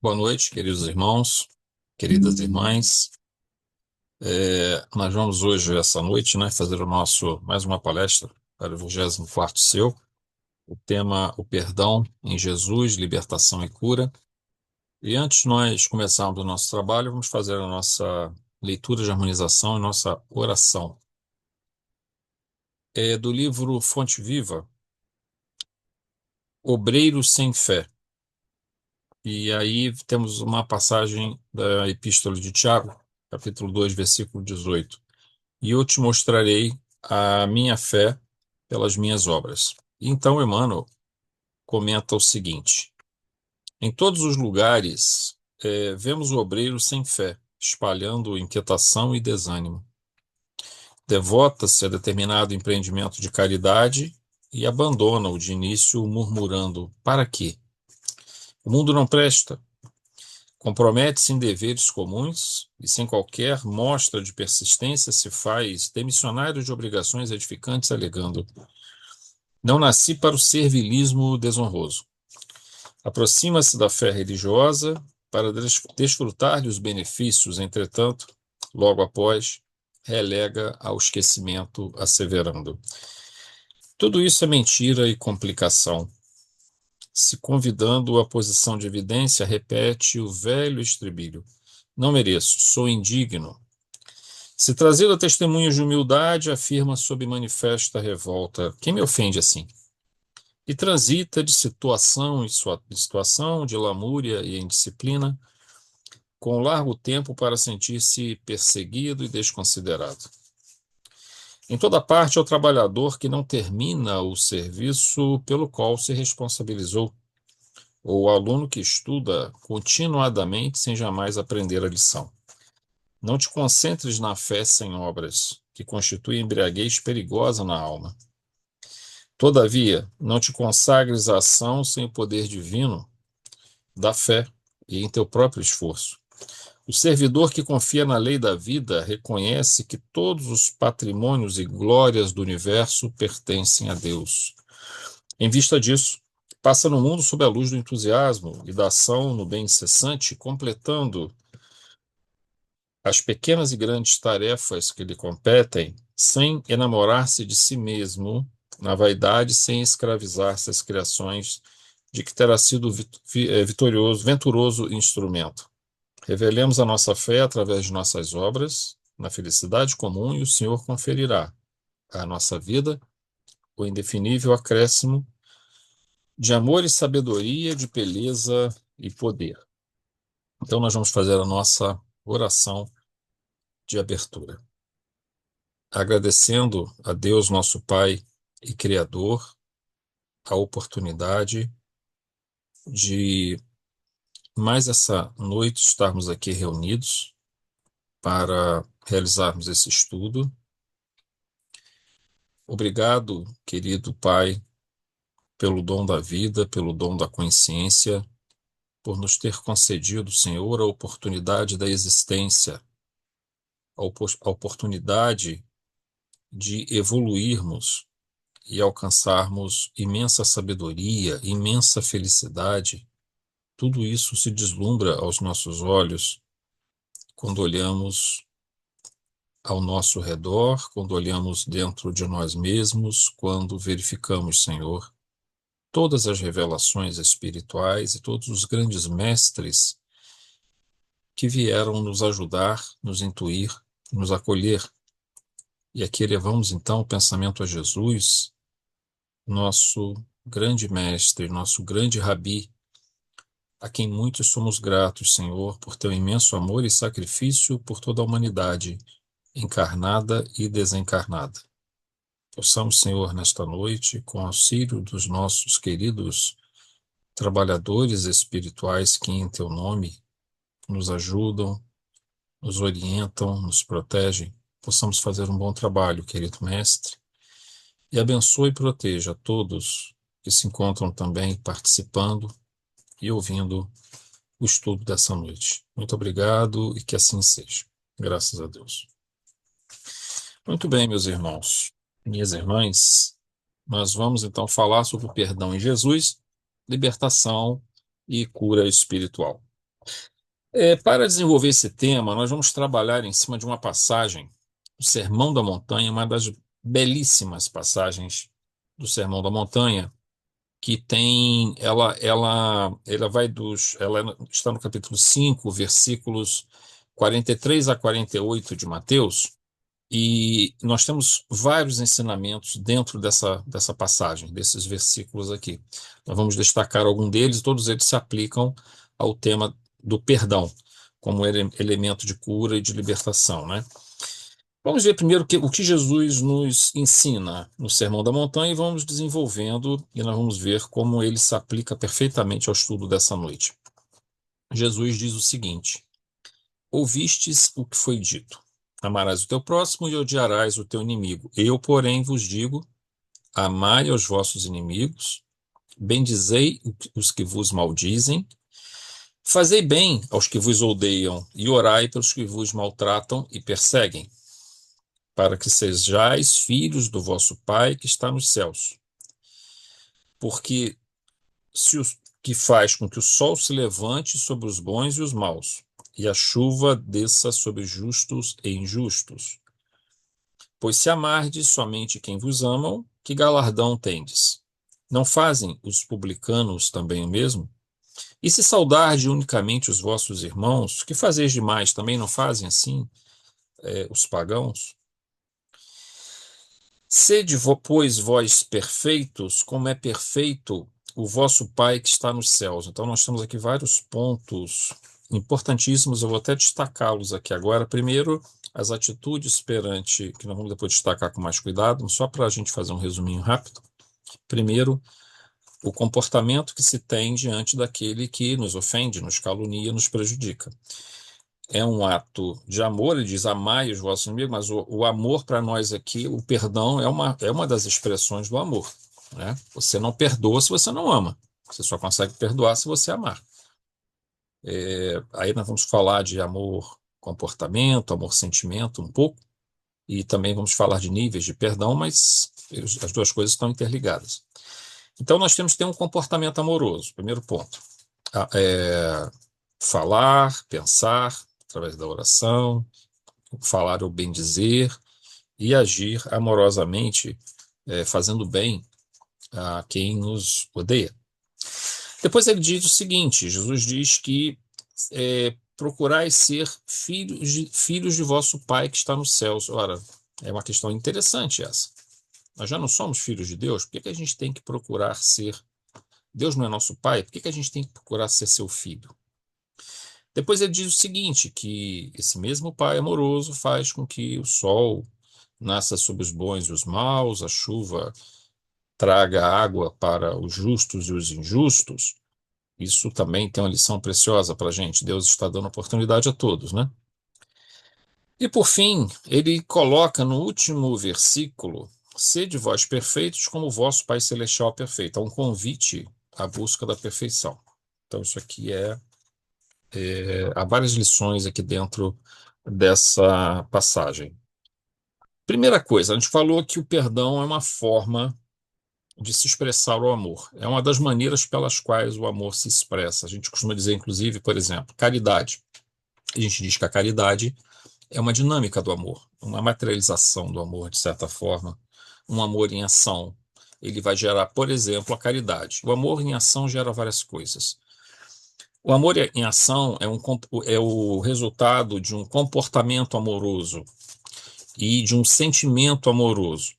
Boa noite, queridos irmãos, queridas irmãs. Nós vamos hoje, essa noite, fazer mais uma palestra para o 24º Seu. O tema, o perdão em Jesus, libertação e cura. E antes de nós começarmos o nosso trabalho, vamos fazer a nossa leitura de harmonização e nossa oração. É do livro Fonte Viva, Obreiro sem Fé. E aí temos uma passagem da Epístola de Tiago, capítulo 2, versículo 18. E eu te mostrarei a minha fé pelas minhas obras. Então, Emmanuel comenta o seguinte: em todos os lugares, vemos o obreiro sem fé, espalhando inquietação e desânimo. Devota-se a determinado empreendimento de caridade e abandona-o de início murmurando: para quê? O mundo não presta. Compromete-se em deveres comuns e, sem qualquer mostra de persistência, se faz demissionário de obrigações edificantes, alegando: não nasci para o servilismo desonroso. Aproxima-se da fé religiosa para desfrutar dos benefícios, entretanto, logo após, relega ao esquecimento, asseverando: tudo isso é mentira e complicação. Se convidando à posição de evidência, repete o velho estribilho: não mereço, sou indigno. Se trazido a testemunhos de humildade, afirma sob manifesta revolta: quem me ofende assim? E transita de situação em situação, de lamúria e indisciplina, com largo tempo para sentir-se perseguido e desconsiderado. Em toda parte é o trabalhador que não termina o serviço pelo qual se responsabilizou, ou o aluno que estuda continuadamente sem jamais aprender a lição. Não te concentres na fé sem obras, que constitui embriaguez perigosa na alma. Todavia, não te consagres à ação sem o poder divino da fé e em teu próprio esforço. O servidor que confia na lei da vida reconhece que todos os patrimônios e glórias do universo pertencem a Deus. Em vista disso, passa no mundo sob a luz do entusiasmo e da ação no bem incessante, completando as pequenas e grandes tarefas que lhe competem, sem enamorar-se de si mesmo, na vaidade, sem escravizar-se às criações de que terá sido venturoso instrumento. Revelemos a nossa fé através de nossas obras, na felicidade comum, e o Senhor conferirá à nossa vida o indefinível acréscimo de amor e sabedoria, de beleza e poder. Então, nós vamos fazer a nossa oração de abertura, agradecendo a Deus, nosso Pai e Criador, a oportunidade de mais essa noite estarmos aqui reunidos para realizarmos esse estudo. Obrigado, querido Pai, pelo dom da vida, pelo dom da consciência, por nos ter concedido, Senhor, a oportunidade da existência, a oportunidade de evoluirmos e alcançarmos imensa sabedoria, imensa felicidade. Tudo isso se deslumbra aos nossos olhos quando olhamos ao nosso redor, quando olhamos dentro de nós mesmos, quando verificamos, Senhor, todas as revelações espirituais e todos os grandes mestres que vieram nos ajudar, nos intuir, nos acolher. E aqui elevamos então o pensamento a Jesus, nosso grande mestre, nosso grande rabi, a quem muitos somos gratos, Senhor, por teu imenso amor e sacrifício por toda a humanidade, encarnada e desencarnada. Possamos, Senhor, nesta noite, com auxílio dos nossos queridos trabalhadores espirituais que, em teu nome, nos ajudam, nos orientam, nos protegem, possamos fazer um bom trabalho, querido Mestre, e abençoe e proteja todos que se encontram também participando e ouvindo o estudo dessa noite. Muito obrigado e que assim seja. Graças a Deus. Muito bem, meus irmãos, minhas irmãs, nós vamos então falar sobre o perdão em Jesus, libertação e cura espiritual. Para desenvolver esse tema, nós vamos trabalhar em cima de uma passagem do Sermão da Montanha, uma das belíssimas passagens do Sermão da Montanha, que tem, ela vai ela está no capítulo 5, versículos 43 a 48 de Mateus, e nós temos vários ensinamentos dentro dessa passagem, desses versículos aqui. Nós vamos destacar algum deles, todos eles se aplicam ao tema do perdão, como elemento de cura e de libertação, né? Vamos ver primeiro o que Jesus nos ensina no Sermão da Montanha e vamos desenvolvendo e nós vamos ver como ele se aplica perfeitamente ao estudo dessa noite. Jesus diz o seguinte: ouvistes o que foi dito: amarás o teu próximo e odiarás o teu inimigo. Eu, porém, vos digo: amai aos vossos inimigos, bendizei os que vos maldizem, fazei bem aos que vos odeiam e orai pelos que vos maltratam e perseguem, para que sejais filhos do vosso Pai que está nos céus. Porque se o que faz com que o sol se levante sobre os bons e os maus, e a chuva desça sobre justos e injustos. Pois se amardes somente quem vos amam, que galardão tendes? Não fazem os publicanos também o mesmo? E se saudardes unicamente os vossos irmãos, que fazeis demais? Também não fazem assim, os pagãos? Sede, pois, vós perfeitos, como é perfeito o vosso Pai que está nos céus. Então, nós temos aqui vários pontos importantíssimos, eu vou até destacá-los aqui agora. Primeiro, as atitudes perante, que nós vamos depois destacar com mais cuidado, só para a gente fazer um resuminho rápido. Primeiro, o comportamento que se tem diante daquele que nos ofende, nos calunia, nos prejudica. É um ato de amor, ele diz amai os vossos inimigos, mas o amor para nós aqui, o perdão é uma das expressões do amor, né? Você não perdoa se você não ama, você só consegue perdoar se você amar. Aí nós vamos falar de amor comportamento, amor sentimento um pouco, e também vamos falar de níveis de perdão, mas as duas coisas estão interligadas. Então nós temos que ter um comportamento amoroso, primeiro ponto. Falar, pensar, através da oração, falar ou bem dizer, e agir amorosamente, fazendo bem a quem nos odeia. Depois ele diz o seguinte: Jesus diz que procurai ser filhos de vosso Pai que está nos céus. Ora, é uma questão interessante essa. Nós já não somos filhos de Deus, por que a gente tem que procurar ser? Deus não é nosso Pai, por que a gente tem que procurar ser seu filho? Depois ele diz o seguinte, que esse mesmo Pai amoroso faz com que o sol nasça sobre os bons e os maus, a chuva traga água para os justos e os injustos. Isso também tem uma lição preciosa para a gente. Deus está dando oportunidade a todos, né? E por fim, ele coloca no último versículo: sede vós perfeitos como o vosso Pai Celestial é perfeito. É um convite à busca da perfeição. Então isso aqui há várias lições aqui dentro dessa passagem. Primeira coisa, a gente falou que o perdão é uma forma de se expressar o amor. É uma das maneiras pelas quais o amor se expressa. A gente costuma dizer, inclusive, por exemplo, caridade. A gente diz que a caridade é uma dinâmica do amor, uma materialização do amor, de certa forma, um amor em ação. Ele vai gerar, por exemplo, a caridade. O amor em ação gera várias coisas. O amor em ação é o resultado de um comportamento amoroso e de um sentimento amoroso.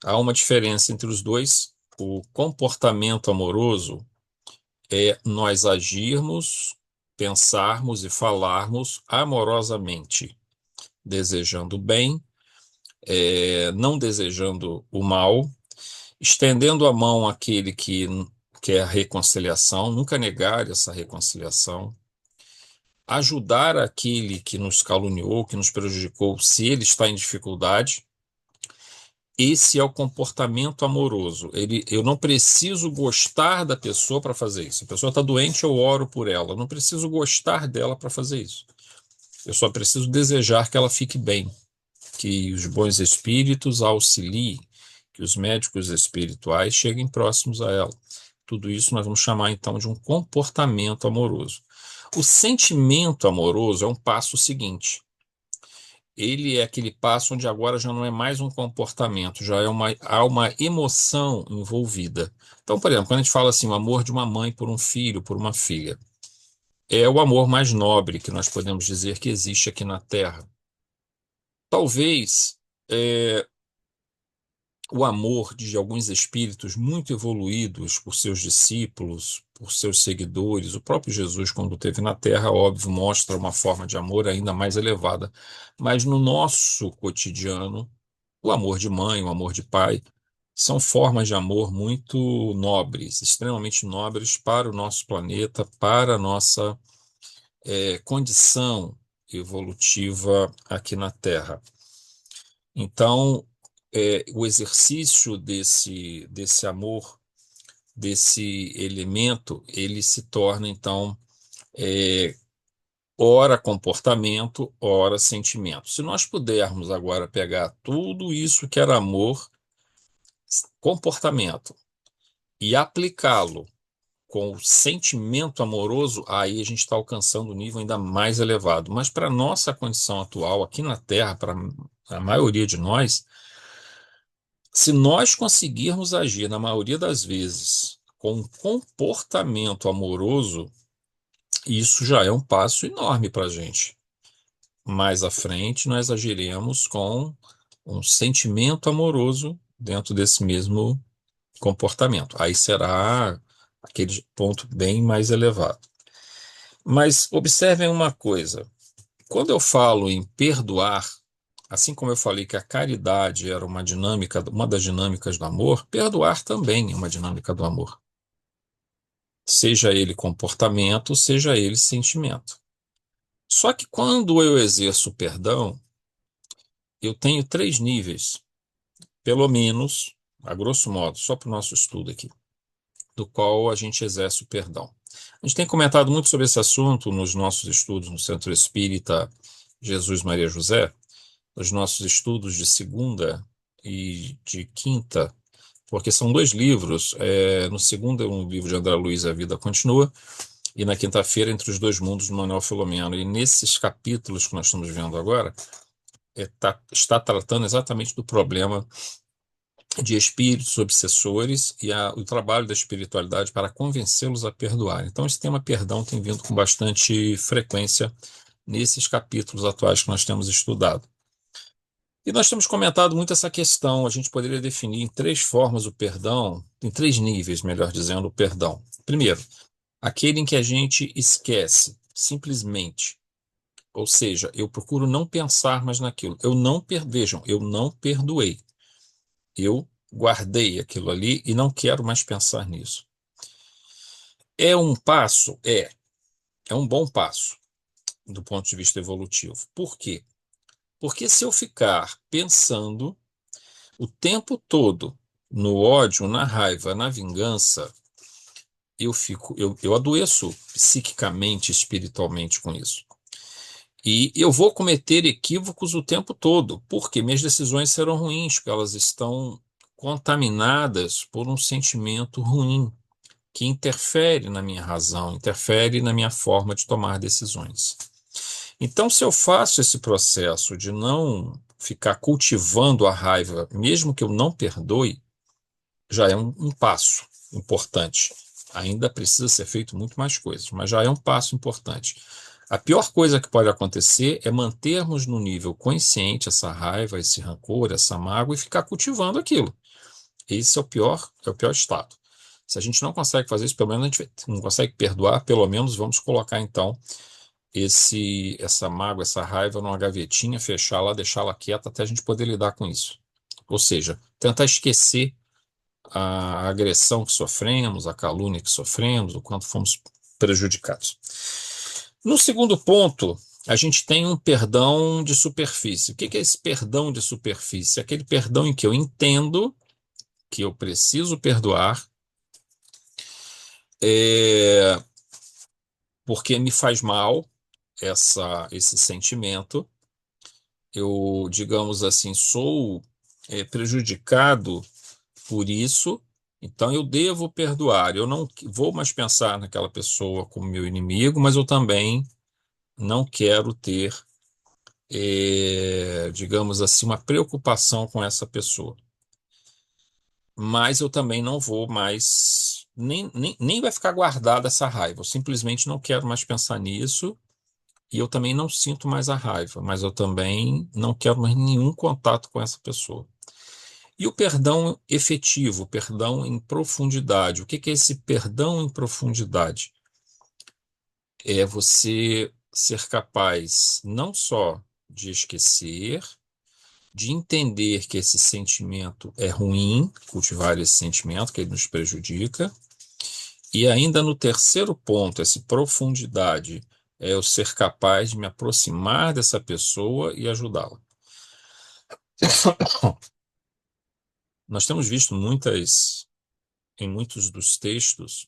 Há uma diferença entre os dois. O comportamento amoroso é nós agirmos, pensarmos e falarmos amorosamente, desejando o bem, não desejando o mal, estendendo a mão àquele que quer a reconciliação, nunca negar essa reconciliação, ajudar aquele que nos caluniou, que nos prejudicou, se ele está em dificuldade. Esse é o comportamento amoroso. Eu não preciso gostar da pessoa para fazer isso. A pessoa está doente, eu oro por ela. Eu não preciso gostar dela para fazer isso. Eu só preciso desejar que ela fique bem, que os bons espíritos a auxiliem, que os médicos espirituais cheguem próximos a ela. Tudo isso nós vamos chamar então de um comportamento amoroso. O sentimento amoroso é um passo seguinte. Ele é aquele passo onde agora já não é mais um comportamento, já é há uma emoção envolvida. Então, por exemplo, quando a gente fala assim, o amor de uma mãe por um filho, por uma filha, é o amor mais nobre que nós podemos dizer que existe aqui na Terra. Talvez o amor de alguns espíritos muito evoluídos por seus discípulos, por seus seguidores, o próprio Jesus, quando esteve na Terra, óbvio, mostra uma forma de amor ainda mais elevada. Mas no nosso cotidiano, o amor de mãe, o amor de pai, são formas de amor muito nobres, extremamente nobres para o nosso planeta, para a nossa condição evolutiva aqui na Terra. Então, o exercício desse amor, desse elemento, ele se torna, então, é, ora comportamento, ora sentimento. Se nós pudermos agora pegar tudo isso que era amor, comportamento, e aplicá-lo com o sentimento amoroso, aí a gente está alcançando um nível ainda mais elevado. Mas para a nossa condição atual, aqui na Terra, para a maioria de nós, se nós conseguirmos agir, na maioria das vezes, com um comportamento amoroso, isso já é um passo enorme para a gente. Mais à frente, nós agiremos com um sentimento amoroso dentro desse mesmo comportamento. Aí será aquele ponto bem mais elevado. Mas observem uma coisa: quando eu falo em perdoar, assim como eu falei que a caridade era uma dinâmica, uma das dinâmicas do amor, perdoar também é uma dinâmica do amor. Seja ele comportamento, seja ele sentimento. Só que quando eu exerço o perdão, eu tenho três níveis, pelo menos, a grosso modo, só para o nosso estudo aqui, do qual a gente exerce o perdão. A gente tem comentado muito sobre esse assunto nos nossos estudos no Centro Espírita Jesus Maria José, nos nossos estudos de segunda e de quinta, porque são dois livros. No segundo é um livro de André Luiz, A Vida Continua, e na quinta-feira, Entre os Dois Mundos, do Manuel Filomeno. E nesses capítulos que nós estamos vendo agora, está tratando exatamente do problema de espíritos obsessores e o trabalho da espiritualidade para convencê-los a perdoar. Então, esse tema perdão tem vindo com bastante frequência nesses capítulos atuais que nós temos estudado. E nós temos comentado muito essa questão. A gente poderia definir em três formas o perdão, em três níveis, melhor dizendo, o perdão. Primeiro, aquele em que a gente esquece, simplesmente. Ou seja, eu procuro não pensar mais naquilo. Vejam, eu não perdoei. Eu guardei aquilo ali e não quero mais pensar nisso. É um passo? É um bom passo do ponto de vista evolutivo. Por quê? Porque se eu ficar pensando o tempo todo no ódio, na raiva, na vingança, eu adoeço psiquicamente, espiritualmente com isso. E eu vou cometer equívocos o tempo todo, porque minhas decisões serão ruins, porque elas estão contaminadas por um sentimento ruim, que interfere na minha razão, interfere na minha forma de tomar decisões. Então, se eu faço esse processo de não ficar cultivando a raiva, mesmo que eu não perdoe, já é um passo importante. Ainda precisa ser feito muito mais coisas, mas já é um passo importante. A pior coisa que pode acontecer é mantermos no nível consciente essa raiva, esse rancor, essa mágoa e ficar cultivando aquilo. Esse é o pior estado. Se a gente não consegue fazer isso, pelo menos a gente não consegue perdoar, pelo menos vamos colocar então essa mágoa, essa raiva numa gavetinha, fechá-la, deixá-la quieta até a gente poder lidar com isso. Ou seja, tentar esquecer a agressão que sofremos, a calúnia que sofremos, o quanto fomos prejudicados. No segundo ponto, a gente tem um perdão de superfície. O que é esse perdão de superfície? Aquele perdão em que eu entendo que eu preciso perdoar, é, porque me faz mal esse sentimento. Eu, digamos assim, sou prejudicado por isso, Então eu devo perdoar. Eu não vou mais pensar naquela pessoa como meu inimigo, mas eu também não quero ter, digamos assim, uma preocupação com essa pessoa. Mas eu também não vou mais, nem vai ficar guardada essa raiva. Eu simplesmente não quero mais pensar nisso e eu também não sinto mais a raiva, mas eu também não quero mais nenhum contato com essa pessoa. E o perdão efetivo, o perdão em profundidade. O que que é esse perdão em profundidade? É você ser capaz não só de esquecer, de entender que esse sentimento é ruim, cultivar esse sentimento, que ele nos prejudica, e ainda no terceiro ponto, essa profundidade, é eu ser capaz de me aproximar dessa pessoa e ajudá-la. Nós temos visto em muitos dos textos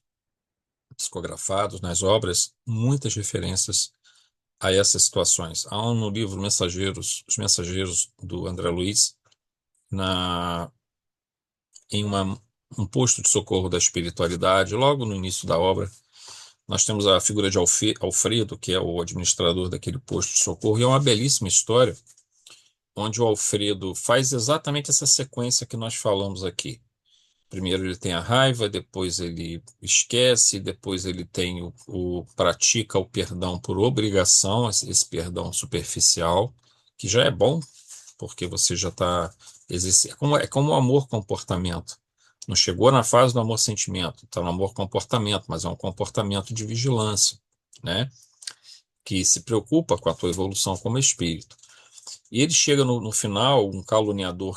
psicografados, nas obras, muitas referências a essas situações. Há no livro Os Mensageiros do André Luiz, na, em um posto de socorro da espiritualidade, logo no início da obra, nós temos a figura de Alfredo, que é o administrador daquele posto de socorro, e é uma belíssima história, onde o Alfredo faz exatamente essa sequência que nós falamos aqui. Primeiro ele tem a raiva, depois ele esquece, depois ele tem pratica o perdão por obrigação, esse perdão superficial, que já é bom, porque você já está exercendo. É como o amor-comportamento. Não chegou na fase do amor-sentimento, está no amor-comportamento, mas é um comportamento de vigilância, né? Que se preocupa com a tua evolução como espírito. E ele chega no final, um caluniador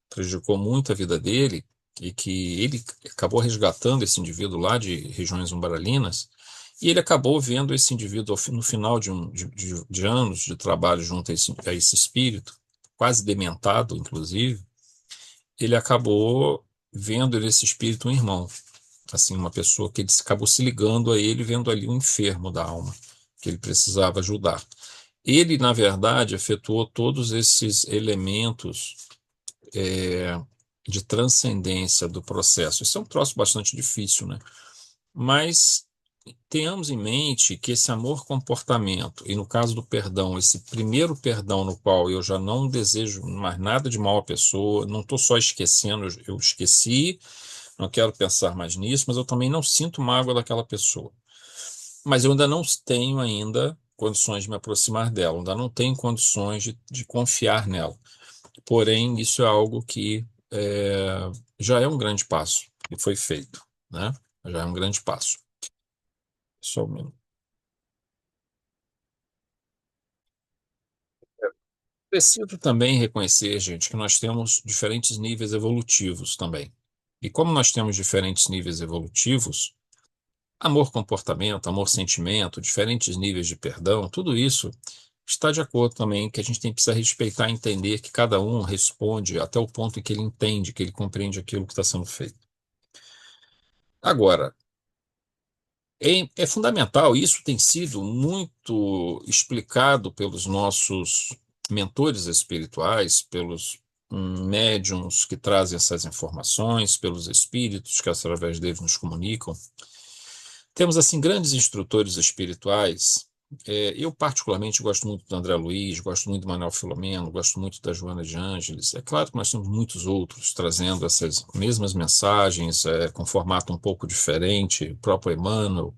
prejudicou muito a vida dele, e que ele acabou resgatando esse indivíduo lá de regiões umbralinas, e ele acabou vendo esse indivíduo no final de anos de trabalho junto a esse espírito, quase dementado, inclusive, ele acabou vendo nesse espírito um irmão, assim, uma pessoa que ele acabou se ligando a ele, vendo ali um enfermo da alma, que ele precisava ajudar. Ele, na verdade, efetuou todos esses elementos é, de transcendência do processo. Isso é um troço bastante difícil, né? Mas tenhamos em mente que esse amor-comportamento, e no caso do perdão, esse primeiro perdão no qual eu já não desejo mais nada de mal à pessoa, não estou só esquecendo, eu esqueci, não quero pensar mais nisso, mas eu também não sinto mágoa daquela pessoa. Mas eu ainda não tenho ainda condições de me aproximar dela, ainda não tenho condições de confiar nela. Porém, isso é algo que já é um grande passo e foi feito, né? Já é um grande passo. Só um minuto. Preciso também reconhecer, gente, que nós temos diferentes níveis evolutivos também. E como nós temos diferentes níveis evolutivos, amor-comportamento, amor-sentimento, diferentes níveis de perdão, tudo isso está de acordo também que a gente precisa respeitar e entender que cada um responde até o ponto em que ele entende, que ele compreende aquilo que está sendo feito. Agora, é fundamental, isso tem sido muito explicado pelos nossos mentores espirituais, pelos médiums que trazem essas informações, pelos espíritos que através deles nos comunicam. Temos, assim, grandes instrutores espirituais. Eu, particularmente, gosto muito do André Luiz, gosto muito do Manuel Filomeno, gosto muito da Joana de Ângeles. É claro que nós temos muitos outros trazendo essas mesmas mensagens, com formato um pouco diferente, o próprio Emmanuel,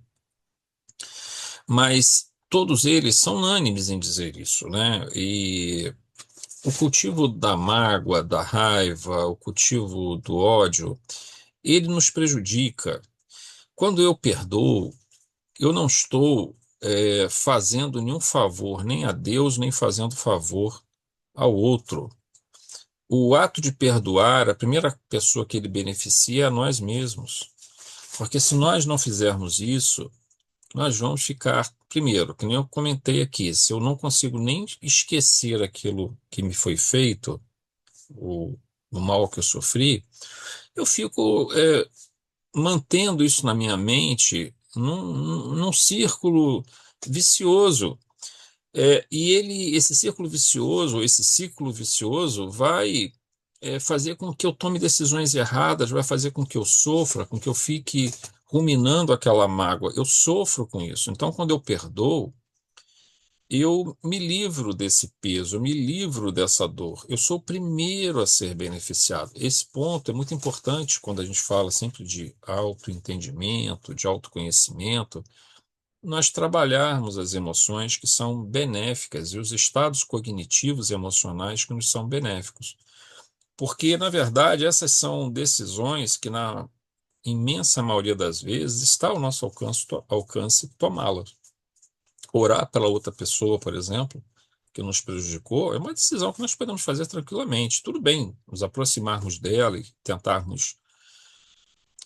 mas todos eles são unânimes em dizer isso, né? E o cultivo da mágoa, da raiva, o cultivo do ódio, ele nos prejudica. Quando eu perdoo, eu não estou fazendo nenhum favor, nem a Deus, nem fazendo favor ao outro. O ato de perdoar, a primeira pessoa que ele beneficia é a nós mesmos. Porque se nós não fizermos isso, nós vamos ficar, primeiro, que nem eu comentei aqui, se eu não consigo nem esquecer aquilo que me foi feito, o, o mal que eu sofri, eu fico mantendo isso na minha mente num círculo vicioso. E esse círculo vicioso, esse ciclo vicioso vai fazer com que eu tome decisões erradas, vai fazer com que eu sofra, com que eu fique ruminando aquela mágoa. Eu sofro com isso. Então, quando eu perdoo, eu me livro desse peso, eu me livro dessa dor. Eu sou o primeiro a ser beneficiado. Esse ponto é muito importante quando a gente fala sempre de autoentendimento, de autoconhecimento, nós trabalharmos as emoções que são benéficas e os estados cognitivos e emocionais que nos são benéficos. Porque, na verdade, essas são decisões que, na imensa maioria das vezes, está ao nosso alcance tomá-las. Orar pela outra pessoa, por exemplo, que nos prejudicou, é uma decisão que nós podemos fazer tranquilamente. Tudo bem, nos aproximarmos dela e tentarmos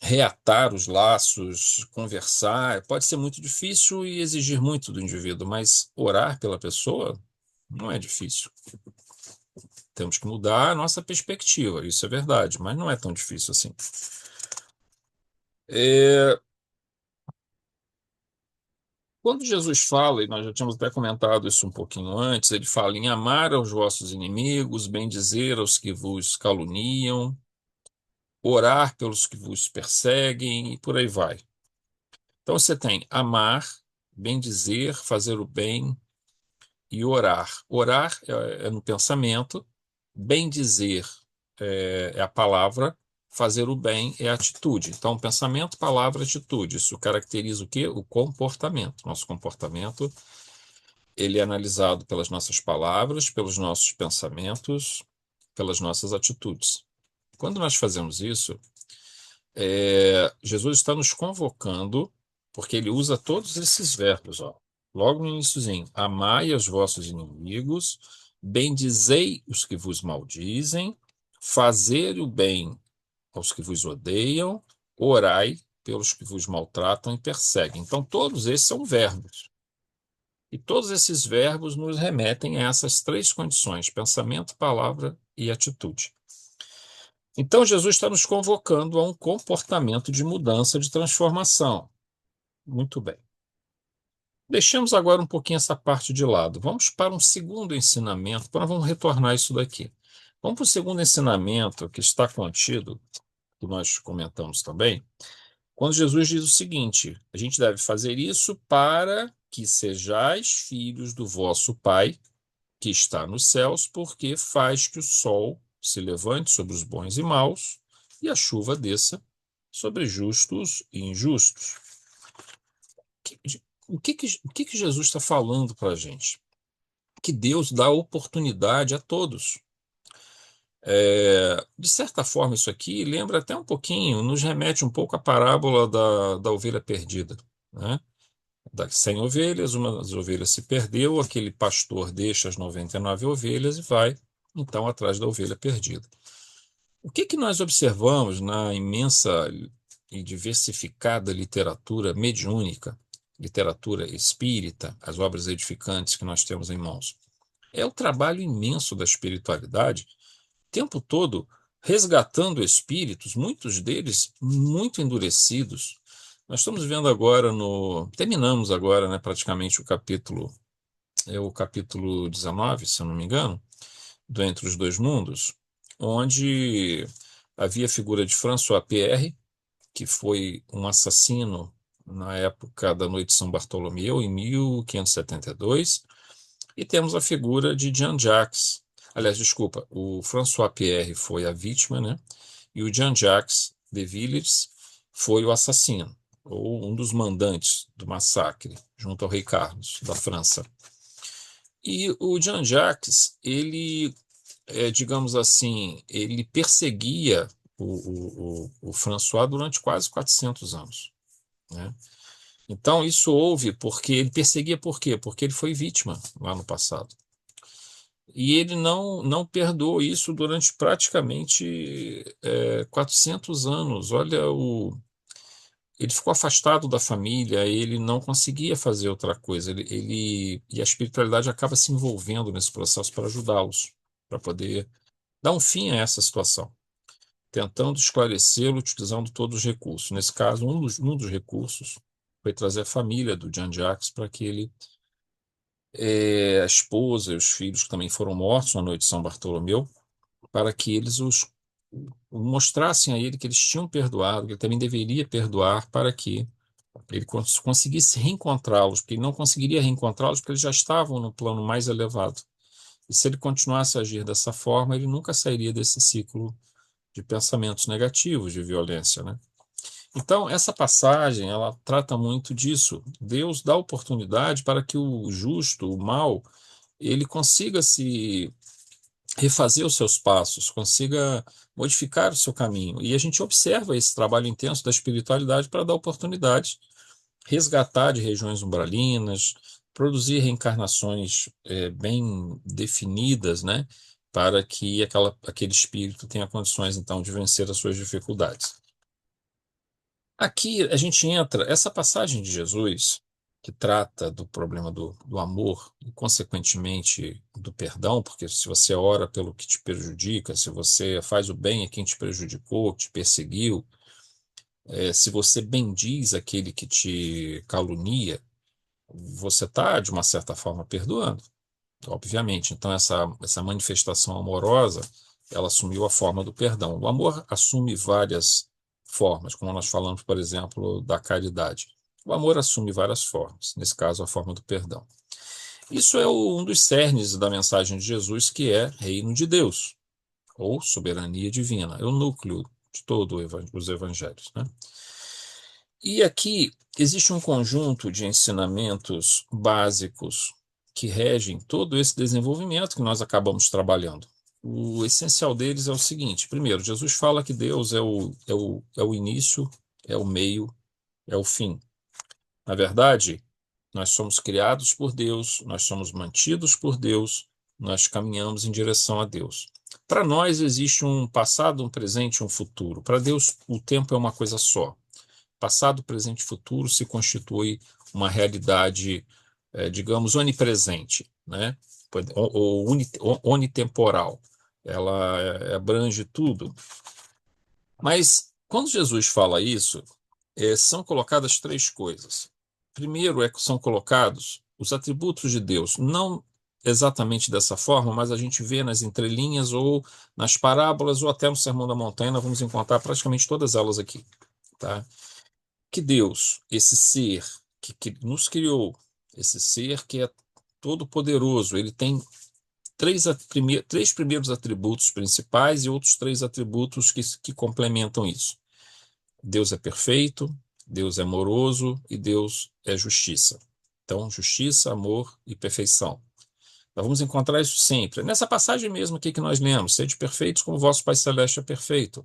reatar os laços, conversar. Pode ser muito difícil e exigir muito do indivíduo, mas orar pela pessoa não é difícil. Temos que mudar a nossa perspectiva, isso é verdade, mas não é tão difícil assim. É, Quando Jesus fala, e nós já tínhamos até comentado isso um pouquinho antes, ele fala em amar aos vossos inimigos, bendizer aos que vos caluniam, orar pelos que vos perseguem e por aí vai. Então você tem amar, bendizer, fazer o bem e orar. Orar é no pensamento, bendizer é a palavra, fazer o bem é a atitude. Então, pensamento, palavra, atitude. Isso caracteriza o quê? O comportamento. Nosso comportamento ele é analisado pelas nossas palavras, pelos nossos pensamentos, pelas nossas atitudes. Quando nós fazemos isso, Jesus está nos convocando, porque ele usa todos esses verbos, ó. Logo no iniciozinho, amai os vossos inimigos, bendizei os que vos maldizem, fazei o bem aos que vos odeiam, orai pelos que vos maltratam e perseguem. Então, todos esses são verbos. E todos esses verbos nos remetem a essas três condições: pensamento, palavra e atitude. Então, Jesus está nos convocando a um comportamento de mudança, de transformação. Muito bem. Deixemos agora um pouquinho essa parte de lado. Vamos para um segundo ensinamento. Agora vamos retornar isso daqui. Vamos para o segundo ensinamento que está contido, que nós comentamos também, quando Jesus diz o seguinte: a gente deve fazer isso para que sejais filhos do vosso Pai que está nos céus, porque faz que o sol se levante sobre os bons e maus e a chuva desça sobre justos e injustos. O que que Jesus está falando para a gente? Que Deus dá oportunidade a todos. De certa forma, isso aqui lembra até um pouquinho, nos remete um pouco à parábola da ovelha perdida, né? Das 100 ovelhas, uma das ovelhas se perdeu, aquele pastor deixa as 99 ovelhas e vai, então, atrás da ovelha perdida. O que que nós observamos na imensa e diversificada literatura mediúnica, literatura espírita, as obras edificantes que nós temos em mãos? É o trabalho imenso da espiritualidade, o tempo todo resgatando espíritos, muitos deles muito endurecidos. Nós estamos vendo agora terminamos agora, né, praticamente o capítulo 19, se eu não me engano, do Entre os Dois Mundos, onde havia a figura de François Pierre, que foi um assassino na época da Noite de São Bartolomeu, em 1572, e temos a figura de Jean-Jacques. Aliás, desculpa, o François Pierre foi a vítima, né? E o Jean-Jacques de Villers foi o assassino, ou um dos mandantes do massacre, junto ao rei Carlos, da França. E o Jean-Jacques, ele, digamos assim, ele perseguia o François durante quase 400 anos, né? Então, isso houve porque ele perseguia por quê? Porque ele foi vítima lá no passado. E ele não perdoou isso durante praticamente 400 anos. Olha, ele ficou afastado da família, ele não conseguia fazer outra coisa. E a espiritualidade acaba se envolvendo nesse processo para ajudá-los, para poder dar um fim a essa situação, tentando esclarecê-lo, utilizando todos os recursos. Nesse caso, um dos recursos foi trazer a família do Jean-Jacques para que ele, a esposa e os filhos que também foram mortos na noite de São Bartolomeu, para que eles mostrassem a ele que eles tinham perdoado, que ele também deveria perdoar, para que ele conseguisse reencontrá-los, porque ele não conseguiria reencontrá-los porque eles já estavam no plano mais elevado. E se ele continuasse a agir dessa forma, ele nunca sairia desse ciclo de pensamentos negativos, de violência, né? Então, essa passagem, ela trata muito disso. Deus dá oportunidade para que o justo, o mal, ele consiga se refazer os seus passos, consiga modificar o seu caminho. E a gente observa esse trabalho intenso da espiritualidade para dar oportunidade, resgatar de regiões umbralinas, produzir reencarnações bem definidas, né, para que aquele espírito tenha condições, então, de vencer as suas dificuldades. Aqui a gente entra, essa passagem de Jesus, que trata do problema do amor e, consequentemente, do perdão, porque se você ora pelo que te prejudica, se você faz o bem a quem te prejudicou, te perseguiu, se você bendiz aquele que te calunia, você está, de uma certa forma, perdoando, obviamente. Então, essa manifestação amorosa, ela assumiu a forma do perdão. O amor assume várias formas, como nós falamos, por exemplo, da caridade. O amor assume várias formas, nesse caso, a forma do perdão. Isso é um dos cernes da mensagem de Jesus, que é reino de Deus, ou soberania divina. É o núcleo de todos os evangelhos, né? E aqui existe um conjunto de ensinamentos básicos que regem todo esse desenvolvimento que nós acabamos trabalhando. O essencial deles é o seguinte: primeiro, Jesus fala que Deus é o início, é o meio, é o fim. Na verdade, nós somos criados por Deus, nós somos mantidos por Deus, nós caminhamos em direção a Deus. Para nós existe um passado, um presente e um futuro. Para Deus, o tempo é uma coisa só. Passado, presente e futuro se constitui uma realidade, digamos, onipresente, né? Ou onitemporal. Ela abrange tudo. Mas, quando Jesus fala isso, são colocadas três coisas. Primeiro, são colocados os atributos de Deus, não exatamente dessa forma, mas a gente vê nas entrelinhas ou nas parábolas ou até no Sermão da Montanha, nós vamos encontrar praticamente todas elas aqui, tá? Que Deus, esse ser que nos criou, esse ser que é todo-poderoso, ele tem três primeiros atributos principais e outros três atributos que complementam isso. Deus é perfeito, Deus é amoroso e Deus é justiça. Então, justiça, amor e perfeição. Nós vamos encontrar isso sempre. Nessa passagem mesmo aqui que nós lemos, sede perfeitos como vosso Pai Celeste é perfeito.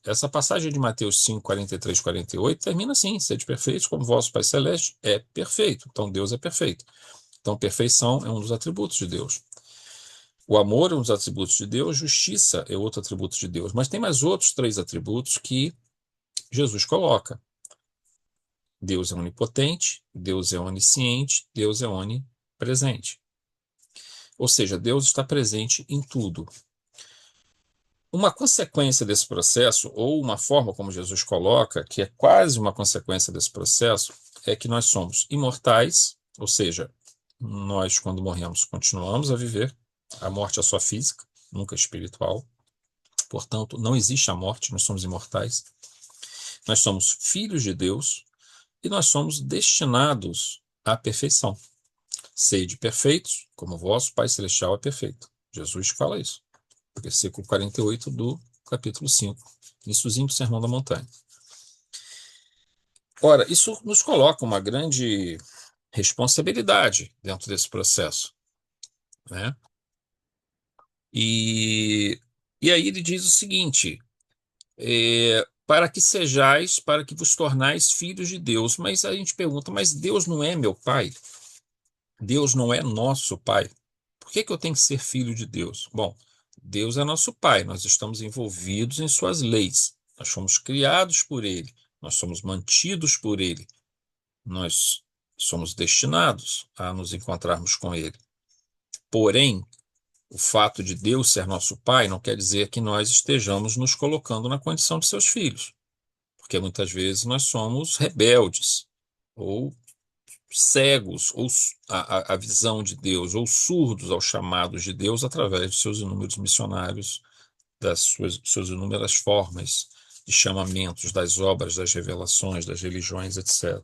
Essa passagem de Mateus 5, 43, 48 termina assim: sede perfeitos como vosso Pai Celeste é perfeito. Então, Deus é perfeito. Então, perfeição é um dos atributos de Deus. O amor é um dos atributos de Deus, justiça é outro atributo de Deus. Mas tem mais outros três atributos que Jesus coloca. Deus é onipotente, Deus é onisciente, Deus é onipresente. Ou seja, Deus está presente em tudo. Uma consequência desse processo, ou uma forma como Jesus coloca, que é quase uma consequência desse processo, é que nós somos imortais, ou seja, nós, quando morremos, continuamos a viver. A morte é só física, nunca espiritual. Portanto, não existe a morte, nós somos imortais. Nós somos filhos de Deus e nós somos destinados à perfeição. Sede perfeitos, como vosso Pai Celestial é perfeito. Jesus fala isso. Versículo 48 do capítulo 5, iníciozinho do Sermão da Montanha. Ora, isso nos coloca uma grande responsabilidade dentro desse processo, né? E aí ele diz o seguinte: para que sejais, para que vos tornais filhos de Deus. Mas a gente pergunta, mas Deus não é meu pai? Deus não é nosso pai? Por que eu tenho que ser filho de Deus? Bom, Deus é nosso pai, nós estamos envolvidos em suas leis, nós fomos criados por ele, nós somos mantidos por ele, nós somos destinados a nos encontrarmos com ele. Porém, o fato de Deus ser nosso pai não quer dizer que nós estejamos nos colocando na condição de seus filhos, porque muitas vezes nós somos rebeldes, ou cegos ou a visão de Deus, ou surdos aos chamados de Deus através de seus inúmeros missionários das suas inúmeras formas de chamamentos, das obras, das revelações, das religiões, etc.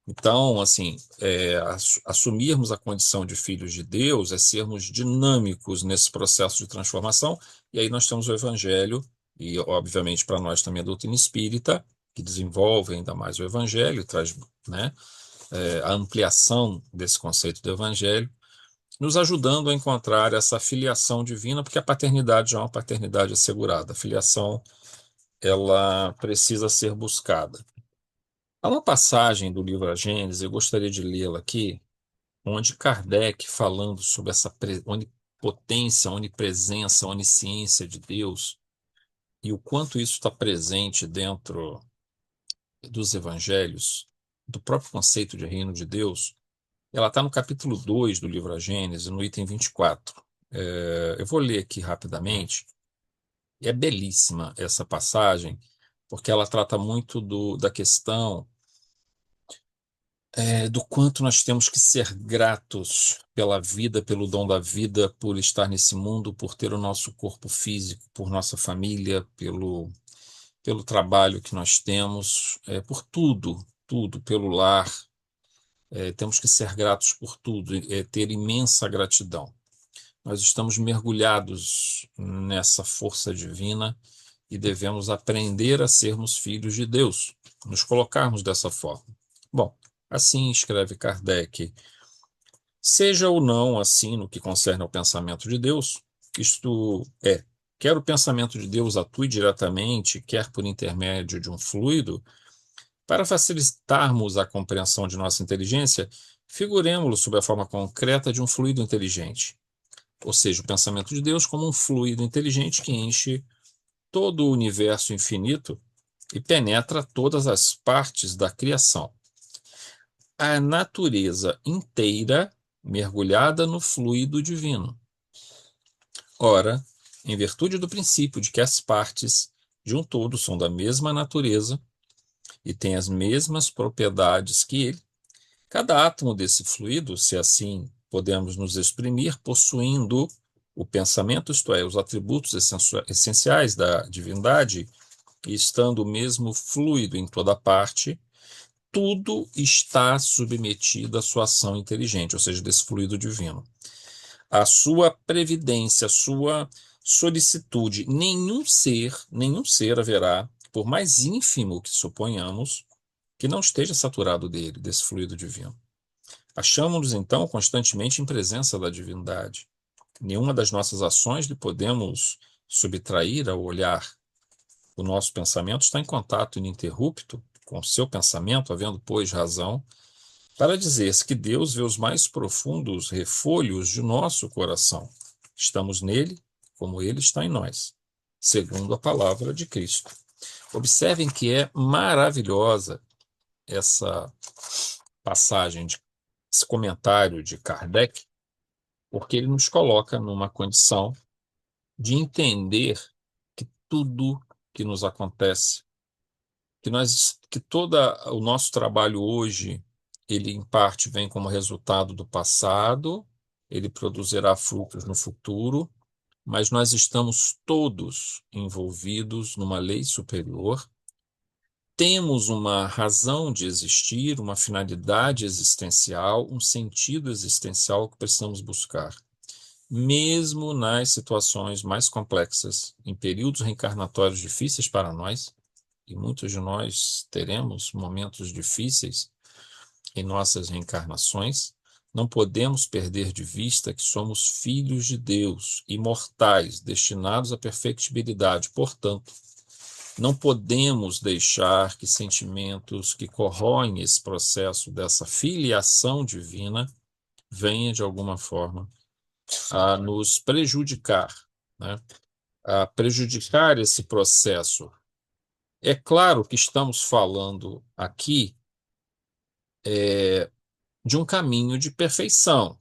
Então, assim, assumirmos a condição de filhos de Deus é sermos dinâmicos nesse processo de transformação, e aí nós temos o Evangelho, e obviamente para nós também a doutrina espírita, que desenvolve ainda mais o Evangelho, traz, né, a ampliação desse conceito do Evangelho, nos ajudando a encontrar essa filiação divina, porque a paternidade já é uma paternidade assegurada. A filiação, ela precisa ser buscada. Há uma passagem do livro A Gênesis, eu gostaria de lê-la aqui, onde Kardec, falando sobre essa onipotência, onipresença, onisciência de Deus, e o quanto isso está presente dentro dos evangelhos, do próprio conceito de reino de Deus, ela está no capítulo 2 do livro A Gênesis, no item 24. Eu vou ler aqui rapidamente. É belíssima essa passagem, porque ela trata muito da questão do quanto nós temos que ser gratos pela vida, pelo dom da vida, por estar nesse mundo, por ter o nosso corpo físico, por nossa família, pelo trabalho que nós temos, por tudo, tudo, pelo lar. Temos que ser gratos por tudo, ter imensa gratidão. Nós estamos mergulhados nessa força divina e devemos aprender a sermos filhos de Deus, nos colocarmos dessa forma. Bom, assim escreve Kardec. Seja ou não assim no que concerne ao pensamento de Deus, isto é, quer o pensamento de Deus atue diretamente, quer por intermédio de um fluido, para facilitarmos a compreensão de nossa inteligência, figuremo-lo sob a forma concreta de um fluido inteligente, ou seja, o pensamento de Deus como um fluido inteligente que enche todo o universo infinito e penetra todas as partes da criação. A natureza inteira mergulhada no fluido divino. Ora, em virtude do princípio de que as partes de um todo são da mesma natureza e têm as mesmas propriedades que ele, cada átomo desse fluido, se assim podemos nos exprimir, possuindo o pensamento, isto é, os atributos essenciais da divindade, e estando o mesmo fluido em toda parte, tudo está submetido à sua ação inteligente, ou seja, desse fluido divino. A sua previdência, a sua solicitude, nenhum ser haverá, por mais ínfimo que suponhamos, que não esteja saturado dele, desse fluido divino. Achamos-nos, então, constantemente em presença da divindade. Nenhuma das nossas ações lhe podemos subtrair ao olhar. O nosso pensamento está em contato ininterrupto com o seu pensamento, havendo, pois, razão para dizer-se que Deus vê os mais profundos refolhos de nosso coração. Estamos nele, como ele está em nós, segundo a palavra de Cristo. Observem que é maravilhosa essa passagem, esse comentário de Kardec, porque ele nos coloca numa condição de entender que tudo que nos acontece, que todo o nosso trabalho hoje, ele em parte vem como resultado do passado, ele produzirá frutos no futuro, mas nós estamos todos envolvidos numa lei superior, temos uma razão de existir, uma finalidade existencial, um sentido existencial que precisamos buscar. Mesmo nas situações mais complexas, em períodos reencarnatórios difíceis para nós, e muitos de nós teremos momentos difíceis em nossas reencarnações, não podemos perder de vista que somos filhos de Deus, imortais, destinados à perfectibilidade. Portanto, não podemos deixar que sentimentos que corroem esse processo dessa filiação divina venha, de alguma forma, a nos prejudicar, né? A prejudicar esse processo. É claro que estamos falando aqui de um caminho de perfeição,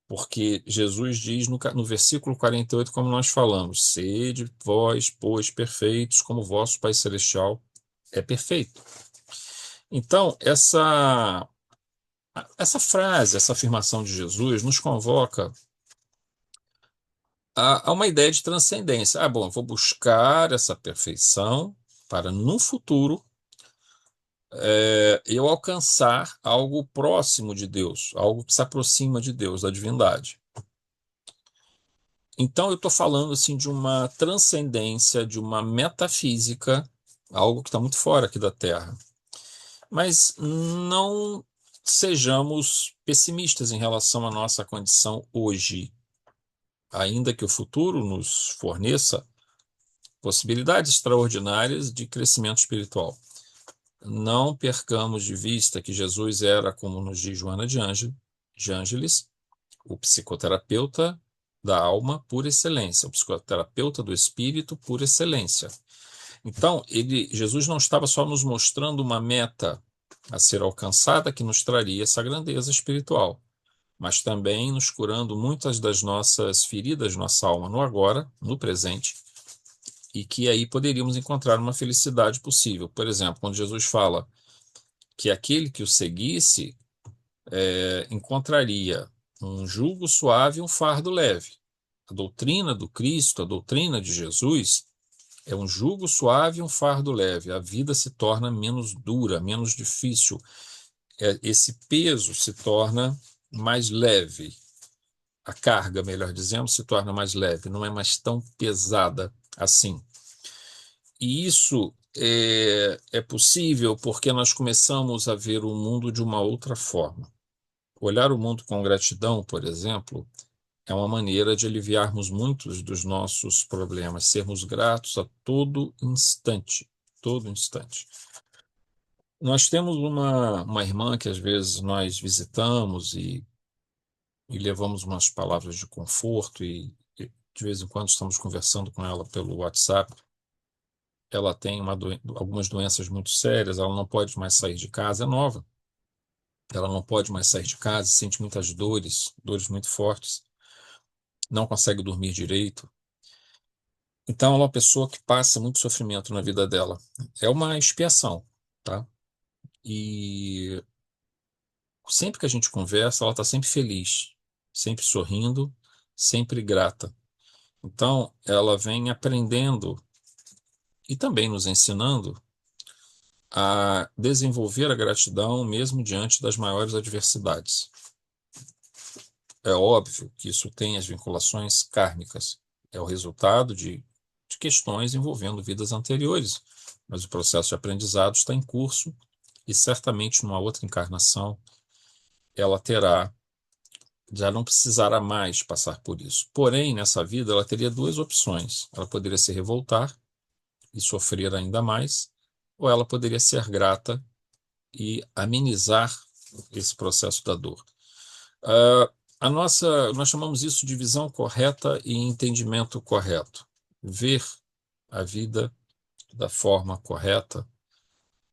porque Jesus diz no versículo 48, como nós falamos, sede vós, pois, perfeitos, como vosso Pai Celestial é perfeito. Então, essa frase, essa afirmação de Jesus nos convoca há uma ideia de transcendência. Ah, bom, eu vou buscar essa perfeição para, no futuro, eu alcançar algo próximo de Deus, algo que se aproxima de Deus, da divindade. Então, eu estou falando assim de uma transcendência, de uma metafísica, algo que está muito fora aqui da Terra. Mas não sejamos pessimistas em relação à nossa condição hoje, ainda que o futuro nos forneça possibilidades extraordinárias de crescimento espiritual. Não percamos de vista que Jesus era, como nos diz Joana de Ângeles, o psicoterapeuta da alma por excelência, o psicoterapeuta do espírito por excelência. Então, Jesus não estava só nos mostrando uma meta a ser alcançada que nos traria essa grandeza espiritual, mas também nos curando muitas das nossas feridas, nossa alma no agora, no presente, e que aí poderíamos encontrar uma felicidade possível. Por exemplo, quando Jesus fala que aquele que o seguisse encontraria um jugo suave e um fardo leve. A doutrina do Cristo, a doutrina de Jesus, é um jugo suave e um fardo leve. A vida se torna menos dura, menos difícil. Esse peso se torna mais leve. A carga, melhor dizendo, se torna mais leve, não é mais tão pesada assim. E isso é possível porque nós começamos a ver o mundo de uma outra forma. Olhar o mundo com gratidão, por exemplo, é uma maneira de aliviarmos muitos dos nossos problemas, sermos gratos a todo instante, todo instante. Nós temos uma irmã que às vezes nós visitamos e levamos umas palavras de conforto e de vez em quando estamos conversando com ela pelo WhatsApp. Ela tem algumas doenças muito sérias, ela não pode mais sair de casa, é nova. Ela não pode mais sair de casa, sente muitas dores, dores muito fortes, não consegue dormir direito. Então, ela é uma pessoa que passa muito sofrimento na vida dela. É uma expiação, tá? E sempre que a gente conversa, ela está sempre feliz, sempre sorrindo, sempre grata. Então, ela vem aprendendo e também nos ensinando a desenvolver a gratidão mesmo diante das maiores adversidades. É óbvio que isso tem as vinculações kármicas, é o resultado de questões envolvendo vidas anteriores, mas o processo de aprendizado está em curso e certamente numa outra encarnação ela já não precisará mais passar por isso. Porém, nessa vida ela teria duas opções. Ela poderia se revoltar e sofrer ainda mais, ou ela poderia ser grata e amenizar esse processo da dor. Nós chamamos isso de visão correta e entendimento correto. Ver a vida da forma correta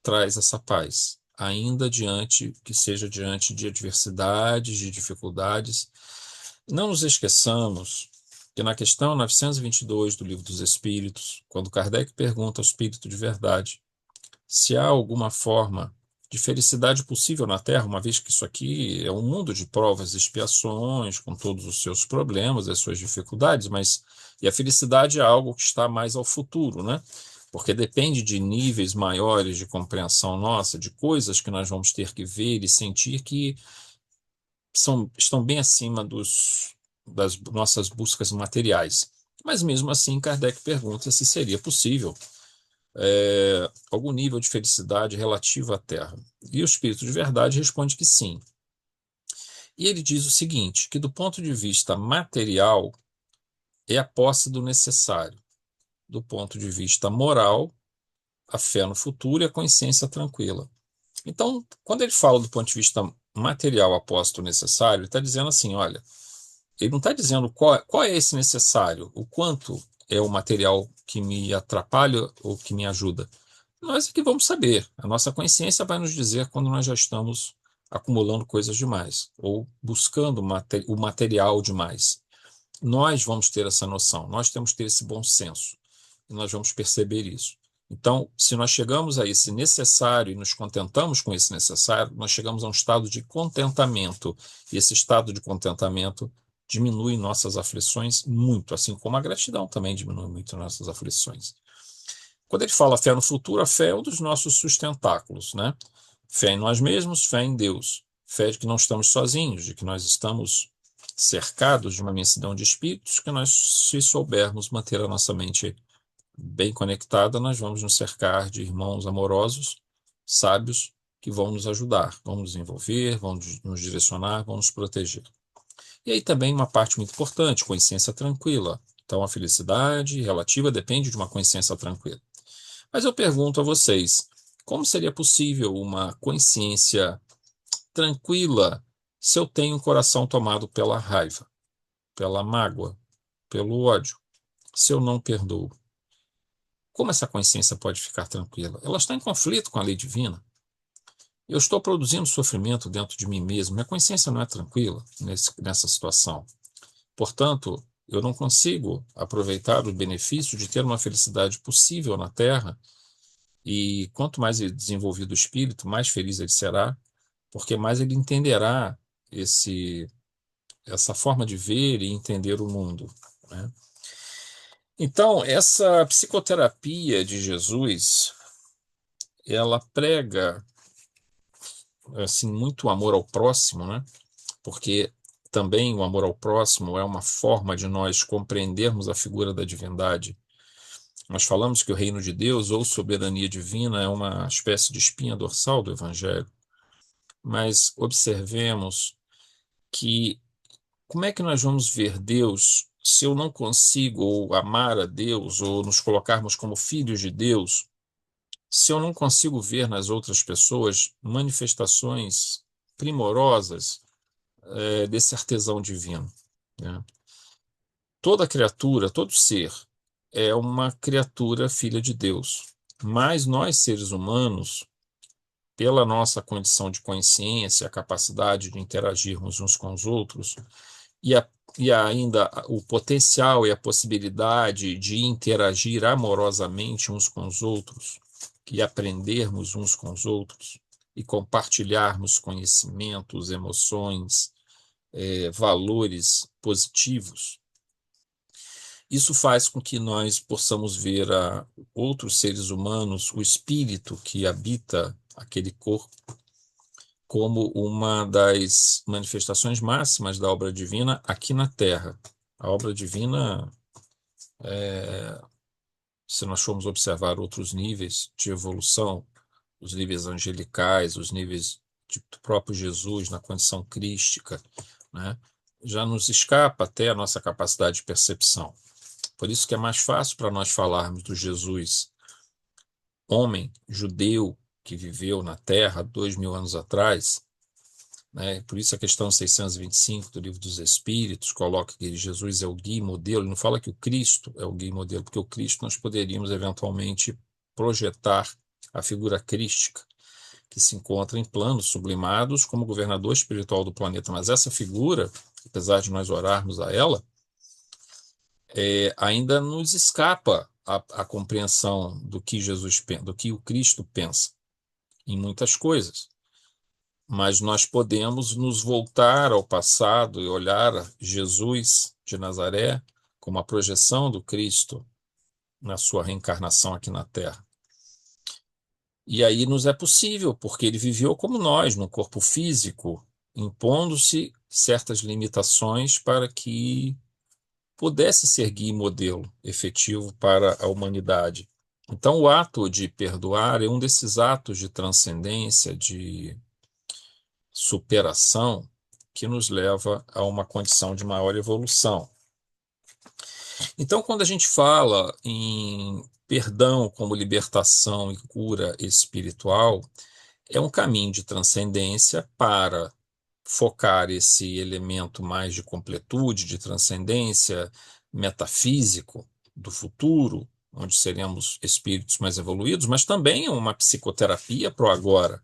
traz essa paz, ainda que seja diante de adversidades, de dificuldades. Não nos esqueçamos que na questão 922 do Livro dos Espíritos, quando Kardec pergunta ao Espírito de Verdade se há alguma forma de felicidade possível na Terra, uma vez que isso aqui é um mundo de provas e expiações, com todos os seus problemas, as suas dificuldades, e a felicidade é algo que está mais ao futuro, né? Porque depende de níveis maiores de compreensão nossa, de coisas que nós vamos ter que ver e sentir que estão bem acima das nossas buscas materiais. Mas mesmo assim, Kardec pergunta se seria possível algum nível de felicidade relativo à Terra. E o Espírito de Verdade responde que sim. E ele diz o seguinte, que do ponto de vista material é a posse do necessário. Do ponto de vista moral, a fé no futuro e a consciência tranquila. Então, quando ele fala do ponto de vista material, a posse do necessário, ele está dizendo assim, olha, ele não está dizendo qual é esse necessário, o quanto é o material que me atrapalha ou que me ajuda. Nós é que vamos saber. A nossa consciência vai nos dizer quando nós já estamos acumulando coisas demais ou buscando o material demais. Nós vamos ter essa noção, nós temos que ter esse bom senso e nós vamos perceber isso. Então, se nós chegamos a esse necessário e nos contentamos com esse necessário, nós chegamos a um estado de contentamento. E esse estado de contentamento diminui nossas aflições muito, assim como a gratidão também diminui muito nossas aflições. Quando ele fala fé no futuro, a fé é um dos nossos sustentáculos, né? Fé em nós mesmos, fé em Deus. Fé de que não estamos sozinhos, de que nós estamos cercados de uma imensidão de espíritos, que nós, se soubermos manter a nossa mente bem conectada, nós vamos nos cercar de irmãos amorosos, sábios, que vão nos ajudar, vão nos envolver, vão nos direcionar, vão nos proteger. E aí também uma parte muito importante, consciência tranquila. Então a felicidade relativa depende de uma consciência tranquila. Mas eu pergunto a vocês, como seria possível uma consciência tranquila se eu tenho um coração tomado pela raiva, pela mágoa, pelo ódio, se eu não perdoo? Como essa consciência pode ficar tranquila? Ela está em conflito com a lei divina. Eu estou produzindo sofrimento dentro de mim mesmo. Minha consciência não é tranquila nessa situação. Portanto, eu não consigo aproveitar o benefício de ter uma felicidade possível na Terra. E quanto mais ele desenvolvido o espírito, mais feliz ele será, porque mais ele entenderá essa forma de ver e entender o mundo, né? Então, essa psicoterapia de Jesus, ela prega assim muito amor ao próximo, né? Porque também o amor ao próximo é uma forma de nós compreendermos a figura da divindade. Nós falamos que o reino de Deus ou soberania divina é uma espécie de espinha dorsal do Evangelho, mas observemos que como é que nós vamos ver Deus se eu não consigo ou amar a Deus ou nos colocarmos como filhos de Deus, se eu não consigo ver nas outras pessoas manifestações primorosas desse artesão divino, né? Toda criatura, todo ser é uma criatura filha de Deus, mas nós, seres humanos, pela nossa condição de consciência, a capacidade de interagirmos uns com os outros, e, a, e ainda o potencial e a possibilidade de interagir amorosamente uns com os outros, e aprendermos uns com os outros, e compartilharmos conhecimentos, emoções, valores positivos. Isso faz com que nós possamos ver a outros seres humanos, o espírito que habita aquele corpo, como uma das manifestações máximas da obra divina aqui na Terra. A obra divina, se nós formos observar outros níveis de evolução, os níveis angelicais, os níveis do próprio Jesus na condição crística, né, já nos escapa até a nossa capacidade de percepção. Por isso que é mais fácil para nós falarmos do Jesus, homem judeu que viveu na Terra 2000 anos atrás, né? Por isso a questão 625 do Livro dos Espíritos coloca que Jesus é o guia e modelo. Ele não fala que o Cristo é o guia e modelo, porque o Cristo nós poderíamos eventualmente projetar a figura crística, que se encontra em planos sublimados como governador espiritual do planeta. Mas essa figura, apesar de nós orarmos a ela, ainda nos escapa a compreensão do que Jesus pensa, do que o Cristo pensa em muitas coisas. Mas nós podemos nos voltar ao passado e olhar Jesus de Nazaré como a projeção do Cristo na sua reencarnação aqui na Terra. E aí nos é possível, porque ele viveu como nós, no corpo físico, impondo-se certas limitações para que pudesse ser guia e modelo efetivo para a humanidade. Então, o ato de perdoar é um desses atos de transcendência, de superação, que nos leva a uma condição de maior evolução. Então, quando a gente fala em perdão como libertação e cura espiritual, é um caminho de transcendência para focar esse elemento mais de completude, de transcendência metafísico do futuro, onde seremos espíritos mais evoluídos, mas também é uma psicoterapia para o agora.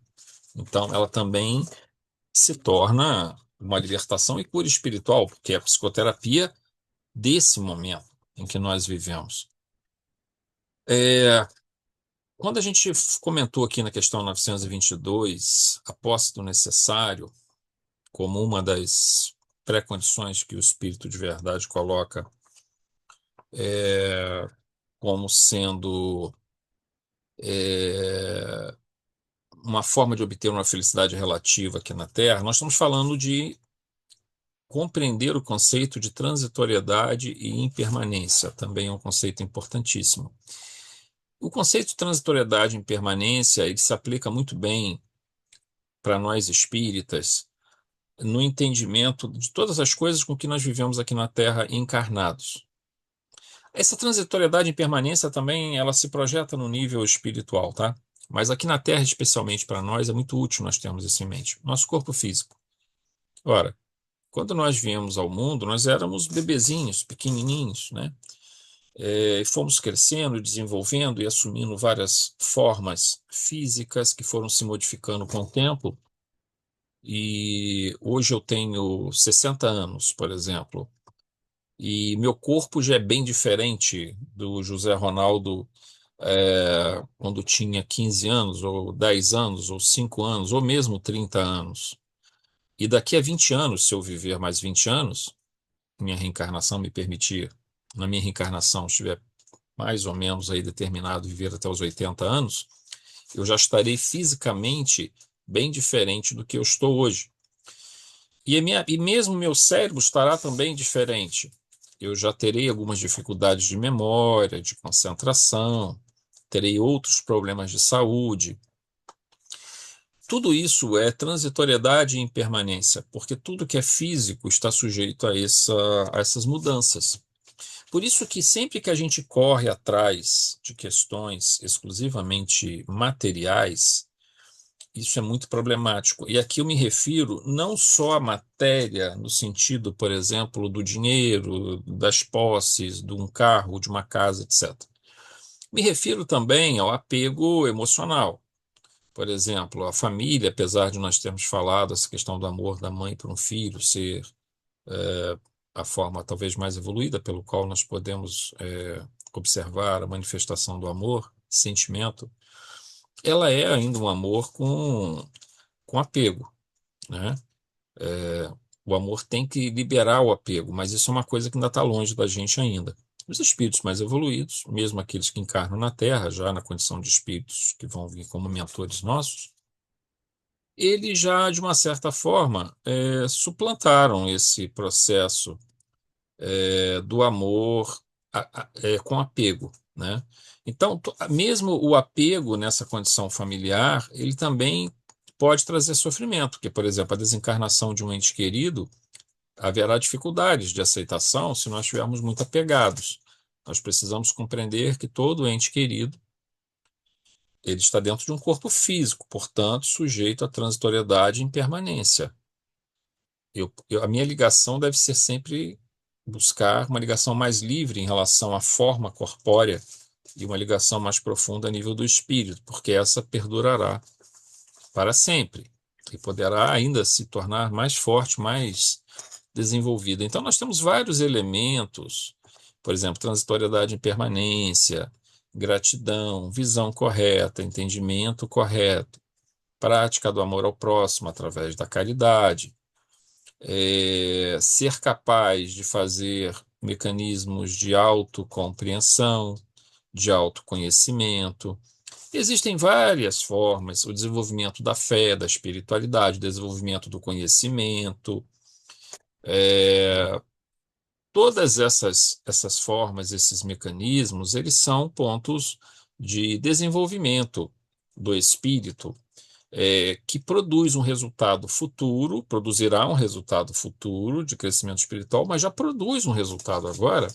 Então, ela também se torna uma libertação e cura espiritual, porque é a psicoterapia desse momento em que nós vivemos. Quando a gente comentou aqui na questão 922, a posse do necessário, como uma das pré-condições que o Espírito de verdade coloca é, como sendo é, uma forma de obter uma felicidade relativa aqui na Terra, nós estamos falando de compreender o conceito de transitoriedade e impermanência, também é um conceito importantíssimo. O conceito de transitoriedade e impermanência, ele se aplica muito bem para nós espíritas no entendimento de todas as coisas com que nós vivemos aqui na Terra encarnados. Essa transitoriedade e impermanência também, ela se projeta no nível espiritual, tá? Mas aqui na Terra, especialmente para nós, é muito útil nós termos isso em mente. Nosso corpo físico. Ora, quando nós viemos ao mundo, nós éramos bebezinhos, pequenininhos, né? E fomos crescendo, desenvolvendo e assumindo várias formas físicas que foram se modificando com o tempo. E hoje eu tenho 60 anos, por exemplo, e meu corpo já é bem diferente do José Ronaldo quando tinha 15 anos, ou 10 anos, ou 5 anos, ou mesmo 30 anos. E daqui a 20 anos, se eu viver mais 20 anos, minha reencarnação me permitir, na minha reencarnação estiver mais ou menos aí determinado viver até os 80 anos, eu já estarei fisicamente bem diferente do que eu estou hoje. E mesmo meu cérebro estará também diferente. Eu já terei algumas dificuldades de memória, de concentração, terei outros problemas de saúde. Tudo isso é transitoriedade e impermanência, porque tudo que é físico está sujeito a essas mudanças. Por isso que sempre que a gente corre atrás de questões exclusivamente materiais, isso é muito problemático. E aqui eu me refiro não só à matéria, no sentido, por exemplo, do dinheiro, das posses, de um carro, de uma casa, etc. Me refiro também ao apego emocional. Por exemplo, a família, apesar de nós termos falado essa questão do amor da mãe para um filho ser a forma talvez mais evoluída pelo qual nós podemos observar a manifestação do amor, sentimento, ela é ainda um amor com apego, né? O amor tem que liberar o apego, mas isso é uma coisa que ainda está longe da gente ainda. Os espíritos mais evoluídos, mesmo aqueles que encarnam na Terra, já na condição de espíritos que vão vir como mentores nossos, eles já, de uma certa forma, suplantaram esse processo do amor com apego, né? Então, mesmo o apego nessa condição familiar, ele também pode trazer sofrimento, porque, por exemplo, a desencarnação de um ente querido, haverá dificuldades de aceitação se nós estivermos muito apegados. Nós precisamos compreender que todo ente querido, ele está dentro de um corpo físico, portanto, sujeito à transitoriedade e impermanência. A minha ligação deve ser sempre buscar uma ligação mais livre em relação à forma corpórea e uma ligação mais profunda a nível do espírito, porque essa perdurará para sempre e poderá ainda se tornar mais forte, mais desenvolvida. Então, nós temos vários elementos, por exemplo, transitoriedade e impermanência, gratidão, visão correta, entendimento correto, prática do amor ao próximo através da caridade, ser capaz de fazer mecanismos de autocompreensão, de autoconhecimento. Existem várias formas, o desenvolvimento da fé, da espiritualidade, o desenvolvimento do conhecimento, todas essas formas, esses mecanismos, eles são pontos de desenvolvimento do espírito, que produz um resultado futuro, produzirá um resultado futuro de crescimento espiritual, mas já produz um resultado agora,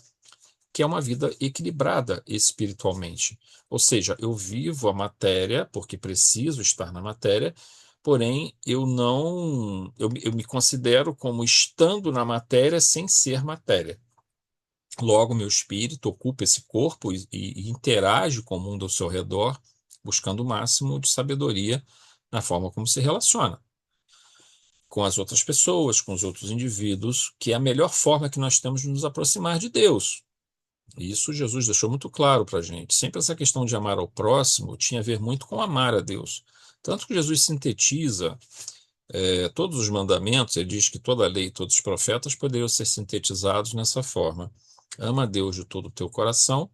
que é uma vida equilibrada espiritualmente. Ou seja, eu vivo a matéria porque preciso estar na matéria, porém eu não, eu me considero como estando na matéria sem ser matéria. Logo, meu espírito ocupa esse corpo e interage com o mundo ao seu redor, buscando o máximo de sabedoria na forma como se relaciona com as outras pessoas, com os outros indivíduos, que é a melhor forma que nós temos de nos aproximar de Deus. E isso Jesus deixou muito claro para a gente. Sempre essa questão de amar ao próximo tinha a ver muito com amar a Deus. Tanto que Jesus sintetiza Todos os mandamentos, ele diz que toda a lei e todos os profetas poderiam ser sintetizados nessa forma. Ama a Deus de todo o teu coração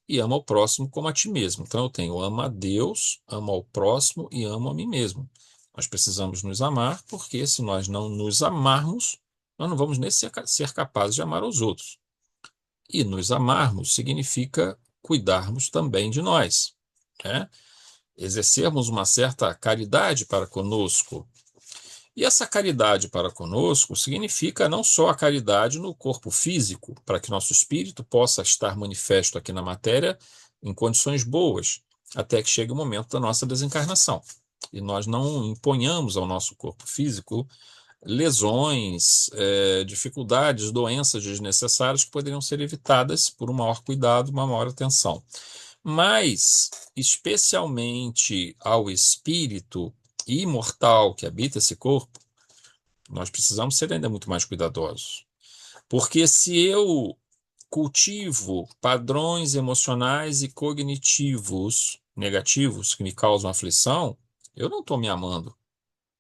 e ama ao próximo como a ti mesmo. Então eu tenho ama a Deus, ama ao próximo e amo a mim mesmo. Nós precisamos nos amar, porque se nós não nos amarmos, nós não vamos nem ser capazes de amar os outros. E nos amarmos significa cuidarmos também de nós, né? Exercermos uma certa caridade para conosco. E essa caridade para conosco significa não só a caridade no corpo físico, para que nosso espírito possa estar manifesto aqui na matéria em condições boas, até que chegue o momento da nossa desencarnação. E nós não imponhamos ao nosso corpo físico lesões, dificuldades, doenças desnecessárias que poderiam ser evitadas por um maior cuidado, uma maior atenção. Mas, especialmente ao espírito imortal que habita esse corpo, nós precisamos ser ainda muito mais cuidadosos. Porque se eu cultivo padrões emocionais e cognitivos negativos que me causam aflição, eu não estou me amando.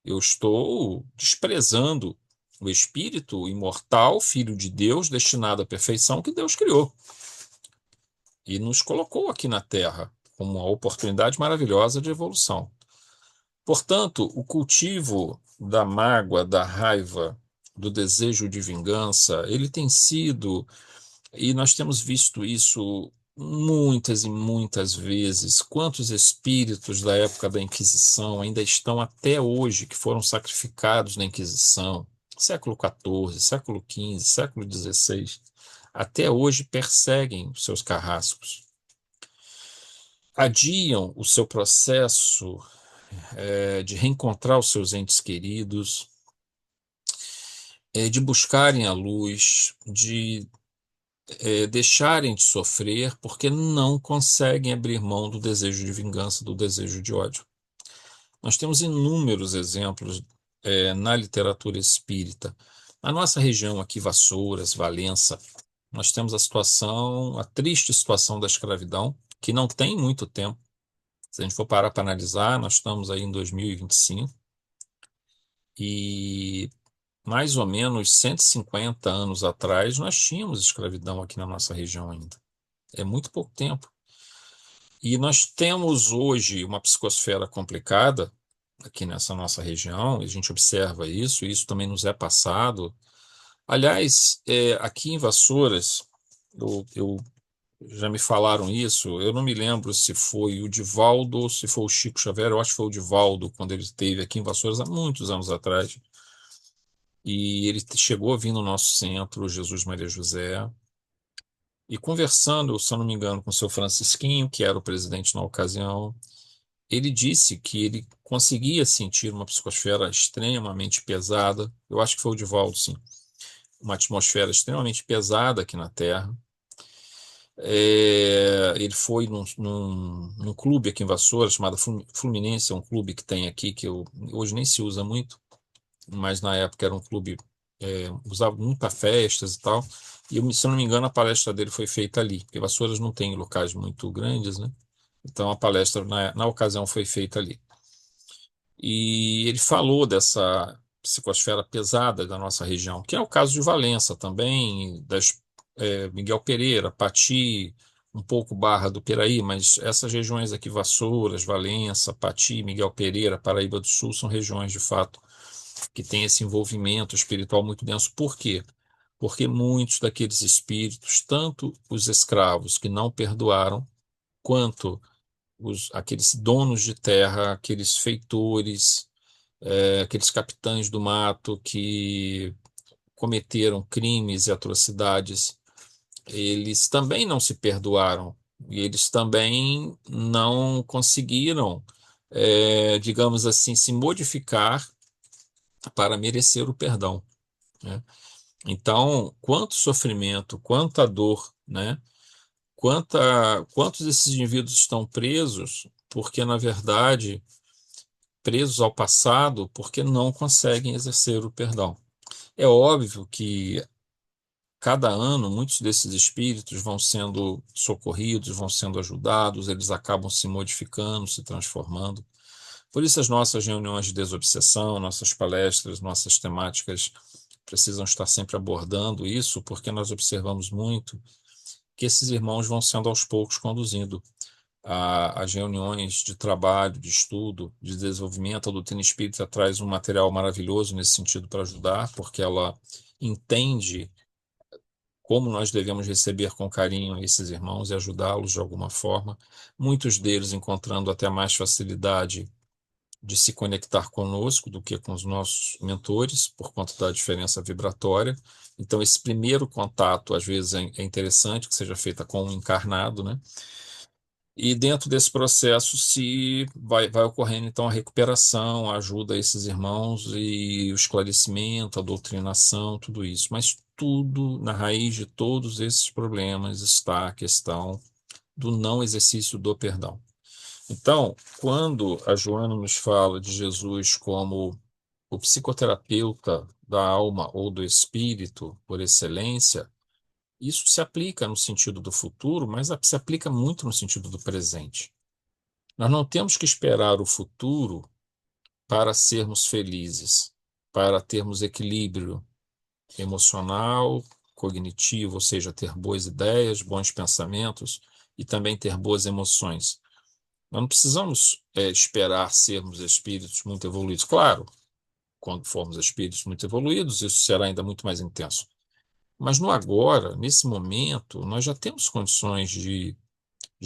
Eu estou desprezando o espírito imortal, filho de Deus, destinado à perfeição que Deus criou e nos colocou aqui na Terra como uma oportunidade maravilhosa de evolução. Portanto, o cultivo da mágoa, da raiva, do desejo de vingança, ele tem sido, e nós temos visto isso muitas e muitas vezes, quantos espíritos da época da Inquisição ainda estão até hoje, que foram sacrificados na Inquisição, século XIV, século XV, século XVI, até hoje perseguem os seus carrascos, adiam o seu processo de reencontrar os seus entes queridos, de buscarem a luz, de deixarem de sofrer, porque não conseguem abrir mão do desejo de vingança, do desejo de ódio. Nós temos inúmeros exemplos na literatura espírita. Na nossa região aqui, Vassouras, Valença, nós temos a triste situação da escravidão, que não tem muito tempo. Se a gente for parar para analisar, nós estamos aí em 2025 e mais ou menos 150 anos atrás nós tínhamos escravidão aqui na nossa região ainda. É muito pouco tempo. E nós temos hoje uma psicosfera complicada aqui nessa nossa região, e a gente observa isso, e isso também nos é passado. Aliás, aqui em Vassouras, eu já me falaram isso, eu não me lembro se foi o Divaldo ou se foi o Chico Xavier, eu acho que foi o Divaldo, quando ele esteve aqui em Vassouras há muitos anos atrás, e ele chegou a vir no nosso centro, Jesus Maria José, e conversando, se eu não me engano, com o seu Francisquinho, que era o presidente na ocasião, ele disse que ele conseguia sentir uma psicosfera extremamente pesada, eu acho que foi o Divaldo, sim, uma atmosfera extremamente pesada aqui na Terra. Ele foi num clube aqui em Vassoura, chamado Fluminense, é um clube que tem aqui, que hoje nem se usa muito, mas na época era um clube, usava muito para festas e tal, e se eu não me engano a palestra dele foi feita ali, porque Vassouras não tem locais muito grandes, né? Então a palestra na ocasião foi feita ali. E ele falou dessa psicosfera pesada da nossa região, que é o caso de Valença também, Miguel Pereira, Pati, um pouco Barra do Piraí, mas essas regiões aqui, Vassouras, Valença, Pati, Miguel Pereira, Paraíba do Sul, são regiões de fato que têm esse envolvimento espiritual muito denso. Por quê? Porque muitos daqueles espíritos, tanto os escravos que não perdoaram, quanto aqueles donos de terra, aqueles feitores, aqueles capitães do mato que cometeram crimes e atrocidades, eles também não se perdoaram e eles também não conseguiram, digamos assim, se modificar para merecer o perdão, né? Então, quanto sofrimento, quanta dor, né? Quantos desses indivíduos estão presos porque, na verdade, presos ao passado porque não conseguem exercer o perdão. É óbvio que cada ano muitos desses espíritos vão sendo socorridos, vão sendo ajudados, eles acabam se modificando, se transformando. Por isso, as nossas reuniões de desobsessão, nossas palestras, nossas temáticas precisam estar sempre abordando isso, porque nós observamos muito que esses irmãos vão sendo aos poucos conduzindo as reuniões de trabalho, de estudo, de desenvolvimento. A doutrina espírita traz um material maravilhoso nesse sentido para ajudar, porque ela entende como nós devemos receber com carinho esses irmãos e ajudá-los de alguma forma, muitos deles encontrando até mais facilidade de se conectar conosco do que com os nossos mentores, por conta da diferença vibratória. Então, esse primeiro contato, às vezes, é interessante que seja feita com um encarnado, né? E dentro desse processo se vai ocorrendo, então, a recuperação, a ajuda a esses irmãos e o esclarecimento, a doutrinação, tudo isso. Mas tudo, na raiz de todos esses problemas, está a questão do não exercício do perdão. Então, quando a Joana nos fala de Jesus como o psicoterapeuta da alma ou do espírito por excelência, isso se aplica no sentido do futuro, mas se aplica muito no sentido do presente. Nós não temos que esperar o futuro para sermos felizes, para termos equilíbrio emocional, cognitivo, ou seja, ter boas ideias, bons pensamentos e também ter boas emoções. Nós não precisamos esperar sermos espíritos muito evoluídos. Claro, quando formos espíritos muito evoluídos, isso será ainda muito mais intenso. Mas no agora, nesse momento, nós já temos condições de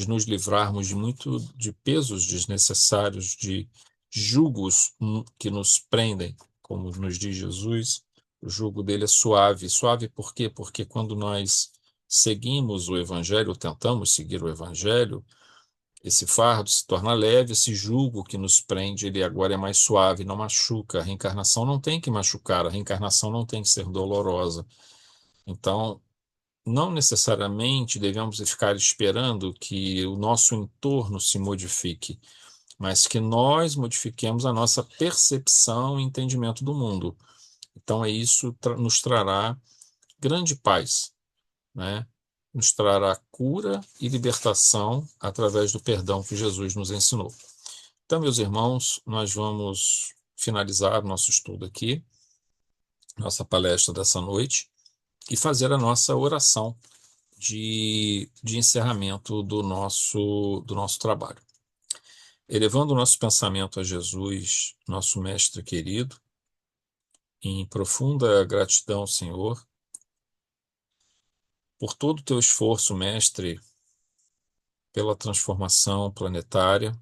nos livrarmos de muito de pesos desnecessários, de jugos que nos prendem, como nos diz Jesus. O jugo dele é suave. Suave por quê? Porque quando nós seguimos o Evangelho, ou tentamos seguir o Evangelho, esse fardo se torna leve, esse jugo que nos prende, ele agora é mais suave, não machuca. A reencarnação não tem que machucar, a reencarnação não tem que ser dolorosa. Então, não necessariamente devemos ficar esperando que o nosso entorno se modifique, mas que nós modifiquemos a nossa percepção e entendimento do mundo. Então, isso nos trará grande paz, né? Nos trará cura e libertação através do perdão que Jesus nos ensinou. Então, meus irmãos, nós vamos finalizar nosso estudo aqui, nossa palestra dessa noite, e fazer a nossa oração de encerramento do nosso trabalho. Elevando o nosso pensamento a Jesus, nosso Mestre querido, em profunda gratidão, Senhor, por todo o teu esforço, Mestre, pela transformação planetária,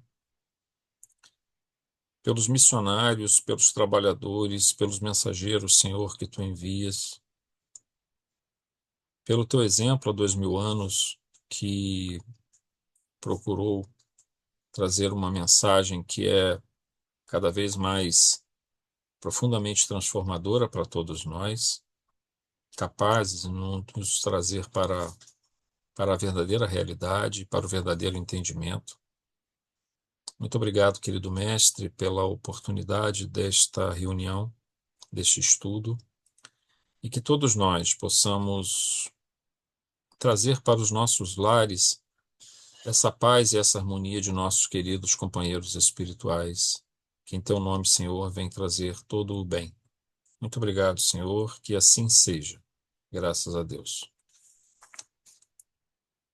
pelos missionários, pelos trabalhadores, pelos mensageiros, Senhor, que tu envias, pelo teu exemplo há 2000 anos, que procurou trazer uma mensagem que é cada vez mais profundamente transformadora para todos nós, capazes de nos trazer para a verdadeira realidade, para o verdadeiro entendimento. Muito obrigado, querido mestre, pela oportunidade desta reunião, deste estudo, e que todos nós possamos trazer para os nossos lares essa paz e essa harmonia de nossos queridos companheiros espirituais, que em teu nome, Senhor, vem trazer todo o bem. Muito obrigado, Senhor, que assim seja. Graças a Deus.